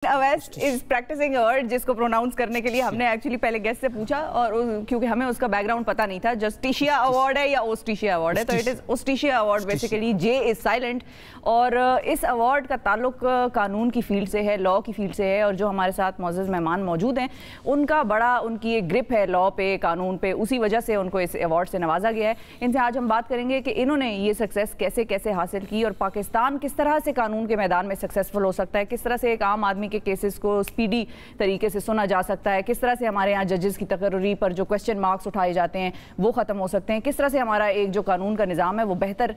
Awais is practising a word जिसको pronounce करने के लिए हमने एक्चुअली पहले गेस्ट से पूछा और क्योंकि हमें उसका बैकग्राउंड पता नहीं था। जस्टिशिया अवार्ड है या ओस्टिशिया अवार्ड है, तो इट इज ओस्टिशिया award basically. J is silent. और इस अवार्ड का ताल्लुक कानून की फील्ड से है, लॉ की फील्ड से है। और जो हमारे साथ मौजूद मेहमान मौजूद हैं उनका बड़ा उनकी एक ग्रिप है लॉ पे, कानून पे, उसी वजह से उनको इस अवार्ड से नवाजा गया है। इनसे आज हम बात करेंगे कि इन्होंने ये सक्सेस कैसे कैसे हासिल की और पाकिस्तान किस तरह से कानून के मैदान में सक्सेसफुल हो सकता है, किस तरह से एक आम आदमी के केसेस को स्पीडी तरीके से सुना जा सकता है, किस तरह से हमारे यहाँ जजेस की तकर्री पर जो क्वेश्चन मार्क्स उठाए जाते हैं वो ख़त्म हो सकते हैं, किस तरह से हमारा एक जो कानून का निज़ाम है वो बेहतर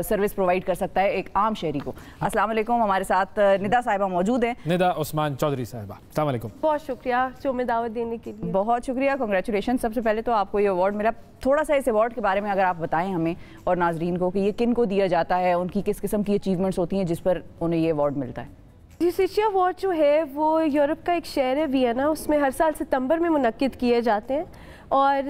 सर्विस प्रोवाइड कर सकता है एक आम शहरी को। अस्सलाम वालेकुम, हमारे साथ निदा साहिबा मौजूद हैं। निदा उस्मान चौधरी साहिबा, अस्सलाम वालेकुम। बहुत शुक्रिया शो में दावत देने के लिए। बहुत शुक्रिया, कांग्रेचुलेशन। सबसे पहले तो आपको ये अवार्ड मिला, थोड़ा सा इस अवार्ड के बारे में अगर आप बताएं हमें और नाजरीन को कि ये किन को दिया जाता है, उनकी किस किस्म की अचीवमेंट्स होती हैं जिस पर उन्हें ये अवार्ड मिलता है। ओस्टिशिया अवार्ड जो है वो यूरोप का एक शहर है वियना, उसमें हर साल सितंबर में मुनक्किद किए जाते हैं। और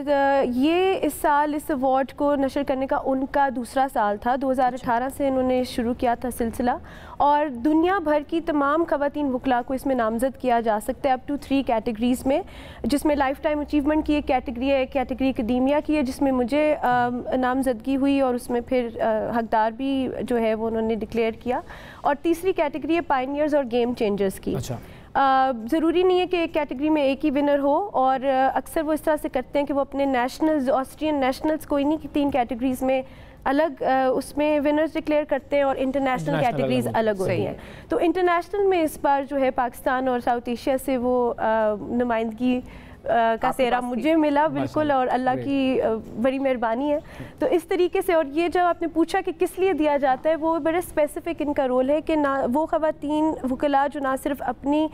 ये इस साल इस अवार्ड को नशर करने का उनका दूसरा साल था। 2018 से इन्होंने शुरू किया था सिलसिला, और दुनिया भर की तमाम ख़वातीन वकला को इसमें नामज़द किया जा सकता है अप टू 3 कैटेगरीज़ में, जिसमें लाइफ टाइम अचीवमेंट की एक कैटेगरी है, एक कैटेगरी अकदीमिया की है जिसमें मुझे नामज़दगी हुई और उसमें फिर हकदार भी जो है वो उन्होंने डिक्लेयर किया, और तीसरी कैटेगरी है पायनियर्स और गेम चेंजर्स की। अच्छा। ज़रूरी नहीं है कि एक कैटेगरी में एक ही विनर हो, और अक्सर वो इस तरह से करते हैं कि वो अपने नेशनल्स, ऑस्ट्रियन नेशनल्स कोई नहीं कि 3 कैटेगरीज़ में अलग उसमें विनर्स डिक्लेयर करते हैं और इंटरनेशनल कैटेगरीज अलग होती हैं। तो इंटरनेशनल में इस बार जो है पाकिस्तान और साउथ एशिया से वो नुमाइंदगी का सेहरा मुझे मिला, बिल्कुल, और अल्लाह की बड़ी मेहरबानी है। तो इस तरीके से, और ये जब आपने पूछा कि किस लिए दिया जाता है, वो बड़े स्पेसिफिक इनका रोल है कि ना वो ख़वातीन वकला जो ना सिर्फ अपनी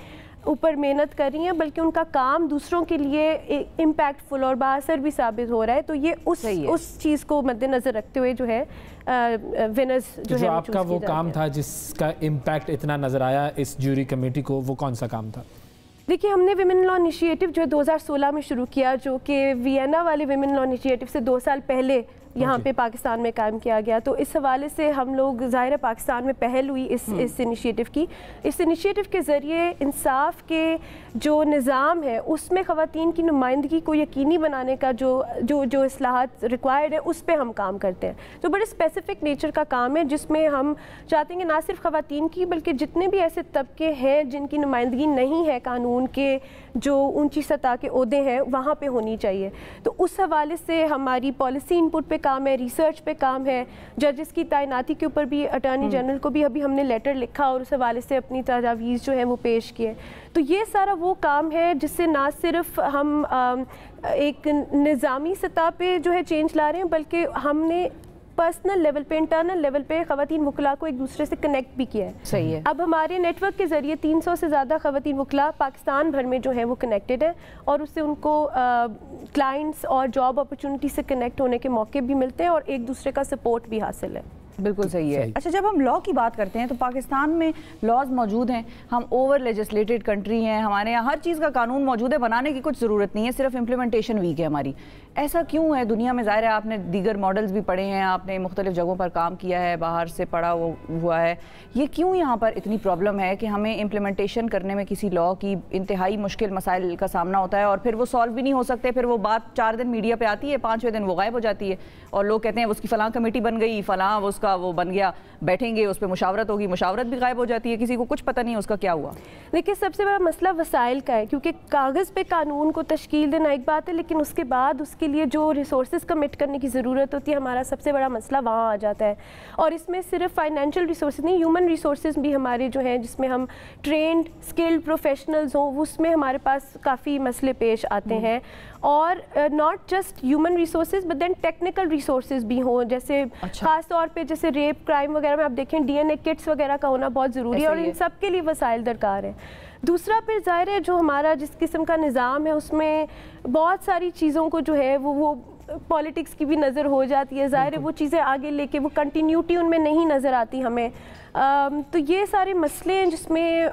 ऊपर मेहनत कर रही हैं बल्कि उनका काम दूसरों के लिए इम्पैक्टफुल और बाअसर भी साबित हो रहा है। तो ये उस चीज़ को मद्देनज़र रखते हुए जो है विनर्स जो है आपका वो काम था जिसका इम्पैक्ट इतना नज़र आया इस जूरी कमेटी को, वो कौन सा काम था? देखिए, हमने विमेन लॉ इनिशिएटिव जो 2016 में शुरू किया, जो कि वियना वाले विमेन लॉ इनिशिएटिव से 2 साल पहले यहाँ पे पाकिस्तान में कायम किया गया। तो इस हवाले से हम लोग, ज़ाहिर है पाकिस्तान में पहल हुई इस इनिशिएटिव की। इस इनिशिएटिव के ज़रिए इंसाफ के जो निज़ाम है उसमें ख़वातीन की नुमाइंदगी को यकीनी बनाने का जो इस्लाहात रिक्वायर्ड है उस पर हम काम करते हैं। तो बड़े स्पेसिफिक नेचर का काम है जिसमें हम चाहते हैं कि ना सिर्फ ख़वातीन की बल्कि जितने भी ऐसे तबके हैं जिनकी नुमाइंदगी नहीं है कानून के जो ऊंची सतह के ओहदे हैं वहाँ पे होनी चाहिए। तो उस हवाले से हमारी पॉलिसी इनपुट पे काम है, रिसर्च पे काम है, जजेस की तैनाती के ऊपर भी अटॉर्नी जनरल को भी अभी हमने लेटर लिखा और उस हवाले से अपनी तजावीज़ जो है वो पेश किए। तो ये सारा वो काम है जिससे ना सिर्फ हम एक निज़ामी सतह पे जो है चेंज ला रहे हैं बल्कि हमने पर्सनल लेवल पे, इंटरनल लेवल पे ख़वातीन वकला को एक दूसरे से कनेक्ट भी किया है। सही है। अब हमारे नेटवर्क के ज़रिए 300 से ज़्यादा ख़वातीन वकला पाकिस्तान भर में जो है वो कनेक्टेड है, और उससे उनको क्लाइंट्स और जॉब अपॉर्चुनिटी से कनेक्ट होने के मौके भी मिलते हैं और एक दूसरे का सपोर्ट भी हासिल है। बिल्कुल सही है। अच्छा, जब हम लॉ की बात करते हैं तो पाकिस्तान में लॉज मौजूद हैं, हम ओवर लेजिस्लेटेड कंट्री हैं, हमारे यहाँ हर चीज़ का कानून मौजूद है, बनाने की कुछ ज़रूरत नहीं है, सिर्फ इम्प्लीमेंटेशन वीक है हमारी। ऐसा क्यों है दुनिया में? ज़ाहिर है आपने दीगर मॉडल्स भी पढ़े हैं, आपने मुख्तलिफ जगहों पर काम किया है, बाहर से पढ़ा हुआ है, ये क्यों यहाँ पर इतनी प्रॉब्लम है कि हमें इम्प्लीमेंटेशन करने में किसी लॉ की इंतहाई मुश्किल मसाइल का सामना होता है और फिर वो सॉल्व भी नहीं हो सकते, फिर वो बात 4 दिन मीडिया पे आती है, 5वें दिन वो गायब हो जाती है और लोग कहते हैं उसकी फ़लाँ कमेटी बन गई, फ़लाँ उसका वो बन गया, बैठेंगे उस पर मुशावरत होगी, मुशावरत भी गायब हो जाती है, किसी को कुछ पता नहीं उसका क्या हुआ। देखिए, सबसे बड़ा मसला वसाइल का है, क्योंकि कागज़ पे कानून को तश्कील देना एक बात है, लेकिन उसके बाद उसके लिए जो रिसोर्सेज कमिट करने की ज़रूरत होती है, हमारा सबसे बड़ा मसला वहाँ आ जाता है। और इसमें सिर्फ फाइनेंशियल रिसोर्सेज नहीं, ह्यूमन रिसोर्सेज भी हमारे जो हैं जिसमें हम ट्रेंड स्किल्ड प्रोफेशनल्स हों, उसमें हमारे पास काफ़ी मसले पेश आते हैं। और not just human resources but then technical resources भी हों, जैसे ख़ास तौर पे जैसे रेप क्राइम वगैरह में आप देखें डीएनए किट्स वगैरह का होना बहुत ज़रूरी है और इन सब के लिए वसाइल दरकार है। दूसरा फिर ज़ाहिर है जो हमारा जिस किस्म का निज़ाम है उसमें बहुत सारी चीज़ों को जो है वो पॉलिटिक्स की भी नज़र हो जाती है, ज़ाहिर है वो चीज़ें आगे लेके वो कंटिन्यूटी उनमें नहीं नज़र आती हमें। तो ये सारे मसले हैं जिसमें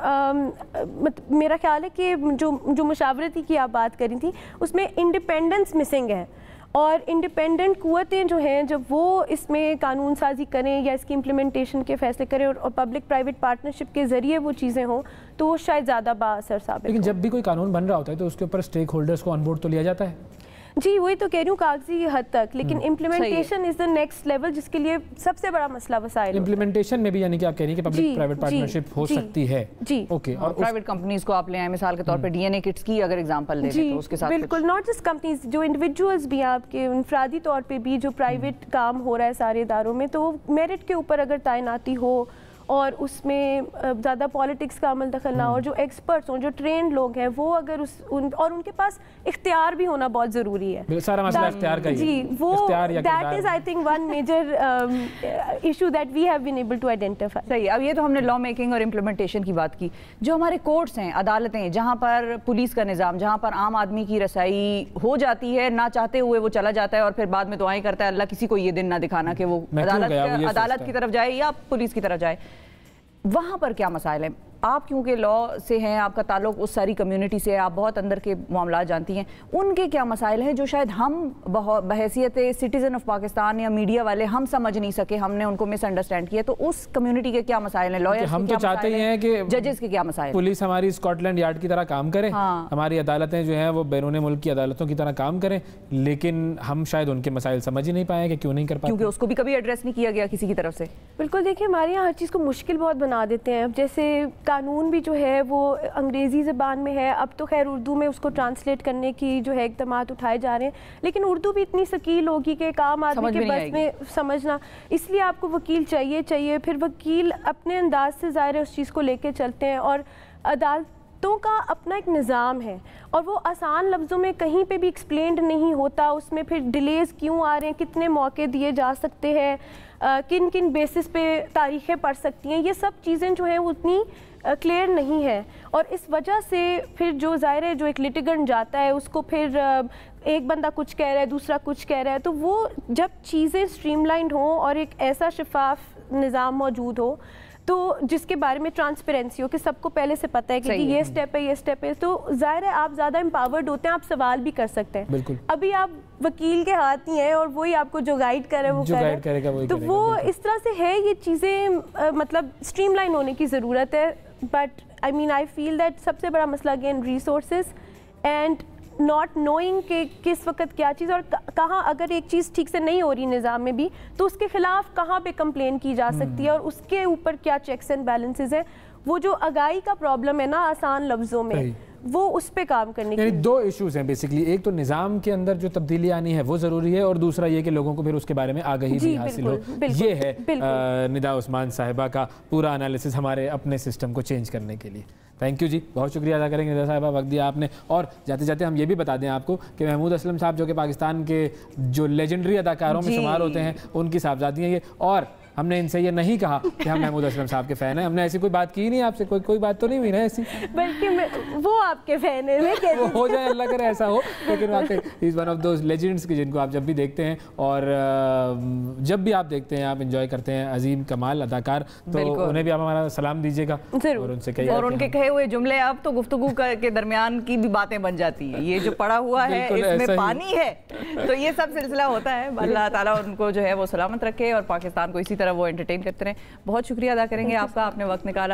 मेरा ख्याल है कि जो मुशावरती की आप बात करी थी उसमें इंडिपेंडेंस मिसिंग है اور انڈیپینڈنٹ قوتیں جو ہیں جب وہ اس میں قانون سازی کریں یا اس کی امپلیمنٹیشن کے فیصلے کریں اور پبلک پرائیویٹ پارٹنرشپ کے ذریعے وہ چیزیں ہوں تو وہ شاید زیادہ بااثر ثابت ہوں. لیکن جب بھی کوئی قانون بن رہا ہوتا ہے تو اس کے اوپر اسٹیک ہولڈرز کو آن بورڈ تو لیا جاتا ہے. جی وہی تو کہہ رہی ہوں کاغذی حد تک, لیکن implementation is the next level جس کے لیے سب سے بڑا مسئلہ وسائل. امپلیمنٹیشن میں بھی یعنی کہ آپ کہہ رہی ہیں کہ پبلک پرائیویٹ پارٹنرشپ ہو سکتی ہے. جی اوکے. اور پرائیویٹ کمپنیز کو آپ لے آئیں مثال کے طور پہ ڈی این اے کٹس کی اگر ایگزامپل لے لیں تو اس کے ساتھ بالکل ناٹ جسٹ کمپنیز, جو انڈیویجولز بھی آپ کے انفرادی طور پہ بھی جو پرائیویٹ کام ہو رہا ہے سارے اداروں میں, تو وہ میرٹ کے اوپر اگر تعیناتی ہو اور اس میں زیادہ پالیٹکس کا عمل دخل نہ ہو, جو ایکسپرٹس ہوں, جو ٹرینڈ لوگ ہیں, وہ اگر اور ان کے پاس اختیار بھی ہونا بہت ضروری ہے. سارا مسئلہ اختیار کا ہی ہے. جی وہ that is I think one major issue that we have been able to identify. صحیح. اب یہ تو ہم نے لا میکنگ اور امپلیمنٹیشن کی بات کی. جو ہمارے کورٹس ہیں, عدالتیں, جہاں پر پولیس کا نظام, جہاں پر عام آدمی کی رسائی ہو جاتی ہے, نہ چاہتے ہوئے وہ چلا جاتا ہے اور پھر بعد میں دعائیں کرتا ہے اللہ کسی کو یہ دن نہ دکھانا کہ وہ عدالت کی طرف جائے یا پولیس کی طرف جائے, وہاں پر کیا مسائل ہیں؟ آپ کیونکہ لا سے ہیں, آپ کا تعلق اس ساری کمیونٹی سے, آپ بہت اندر کے معاملات جانتی ہیں, ان کے کیا مسائل ہیں جو شاید ہم بحیثیت سٹیزن آف پاکستان یا میڈیا والے ہم سمجھ نہیں سکے, ہم نے ان کو مس انڈرسٹینڈ کیا, تو اس کمیونٹی کے کیا مسائل ہیں؟ لائرز ہم تو چاہتے ہیں کہ ججز کے کیا مسائل, پولیس ہماری اسکاٹ لینڈ یارڈ کی طرح کام کرے, ہماری عدالتیں جو ہیں وہ بیرون ملک کی عدالتوں کی طرح کام کریں, لیکن ہم شاید ان کے مسائل سمجھ ہی نہیں پائے کہ کیوں نہیں کر پائے, کیونکہ اس کو بھی کبھی ایڈریس نہیں کیا گیا کسی کی طرف سے. بالکل. دیکھیں ہمارے یہاں ہر چیز کو مشکل بہت بنا دیتے ہیں. اب جیسے قانون بھی جو ہے وہ انگریزی زبان میں ہے, اب تو خیر اردو میں اس کو ٹرانسلیٹ کرنے کی جو ہے اقدامات اٹھائے جا رہے ہیں, لیکن اردو بھی اتنی ثقیل ہوگی کہ ایک عام آدمی کے بس میں سمجھنا, اس لیے آپ کو وکیل چاہیے. پھر وکیل اپنے انداز سے ظاہر ہے اس چیز کو لے کے چلتے ہیں, اور عدالتوں کا اپنا ایک نظام ہے اور وہ آسان لفظوں میں کہیں پہ بھی ایکسپلینڈ نہیں ہوتا. اس میں پھر ڈیلیز کیوں آ رہے ہیں, کتنے موقع دیے جا سکتے ہیں, کن کن بیسس پہ تاریخیں پڑھ سکتی ہیں, یہ سب چیزیں جو ہیں وہ اتنی کلیئر نہیں ہے. اور اس وجہ سے پھر جو ظاہر ہے جو ایک لٹیگنٹ جاتا ہے اس کو پھر ایک بندہ کچھ کہہ رہا ہے, دوسرا کچھ کہہ رہا ہے, تو وہ جب چیزیں اسٹریم لائنڈ ہوں اور ایک ایسا شفاف نظام موجود ہو تو جس کے بارے میں ٹرانسپیرنسی ہو کہ سب کو پہلے سے پتہ ہے کہ یہ سٹیپ ہے, یہ سٹیپ ہے, تو ظاہر ہے آپ زیادہ امپاورڈ ہوتے ہیں, آپ سوال بھی کر سکتے ہیں. بالکل. ابھی آپ وکیل کے ہاتھ ہی ہیں اور وہی آپ کو جو گائیڈ کرے وہ کرے گا, تو وہ اس طرح سے ہے. یہ چیزیں مطلب اسٹریم لائن ہونے کی ضرورت ہے. But I main I feel that سب سے بڑا مسئلہ again resources and not knowing کہ کس وقت کیا چیز اور کہاں, اگر ایک چیز ٹھیک سے نہیں ہو رہی نظام میں بھی تو اس کے خلاف کہاں پہ کمپلین کی جا سکتی ہے اور اس کے اوپر کیا چیکس اینڈ بیلنسز ہیں. وہ جو آگاہی کا پرابلم ہے نا آسان لفظوں میں, وہ اس پہ کام کرنے کی دو ایشوز ہیں بیسیکلی. ایک تو نظام کے اندر جو تبدیلی آنی ہے وہ ضروری ہے, اور دوسرا یہ کہ لوگوں کو پھر اس کے بارے میں آگاہی بھی حاصل ہو. یہ ہے ندا عثمان صاحبہ کا پورا انالیسس ہمارے اپنے سسٹم کو چینج کرنے کے لیے. تھینک یو جی, بہت شکریہ ادا کریں گے ندا صاحبہ, وقت دیا آپ نے. اور جاتے جاتے ہم یہ بھی بتا دیں آپ کو کہ محمود اسلم صاحب جو کہ پاکستان کے جو لیجنڈری اداکاروں میں شمار ہوتے ہیں ان کی صاحبزادی ہیں یہ, اور ہم نے ان سے یہ نہیں کہا کہ ہم محمود اسلم صاحب کے فین ہیں, ہم نے ایسی کوئی بات کی نہیں آپ سے, کوئی بات تو نہیں ہوئی نا ایسی, بلکہ وہ آپ کے فین ہیں, وہ ہو جائے اللہ کرے ایسا ہو. لیکن واقعی ہی is one of those legends کی جن کو آپ جب بھی دیکھتے ہیں اور جب بھی آپ دیکھتے ہیں آپ انجوائے کرتے ہیں, عظیم کمال اداکار, تو انہیں بھی آپ ہمارا سلام دیجیے گا اور ان سے کہیے, اور ان کے کہے ہوئے جملے اب تو گفتگو کے درمیان کی بھی باتیں بن جاتی ہیں. یہ جو پڑا ہوا ہے اس میں پانی ہے, تو یہ سب سلسلہ ہوتا ہے. اللہ تعالیٰ ان کو جو ہے وہ سلامت رکھے اور پاکستان کو اسی طرح وہ انٹرٹین کرتے رہیں. بہت شکریہ ادا کریں گے آپ کا, آپ نے وقت نکالا.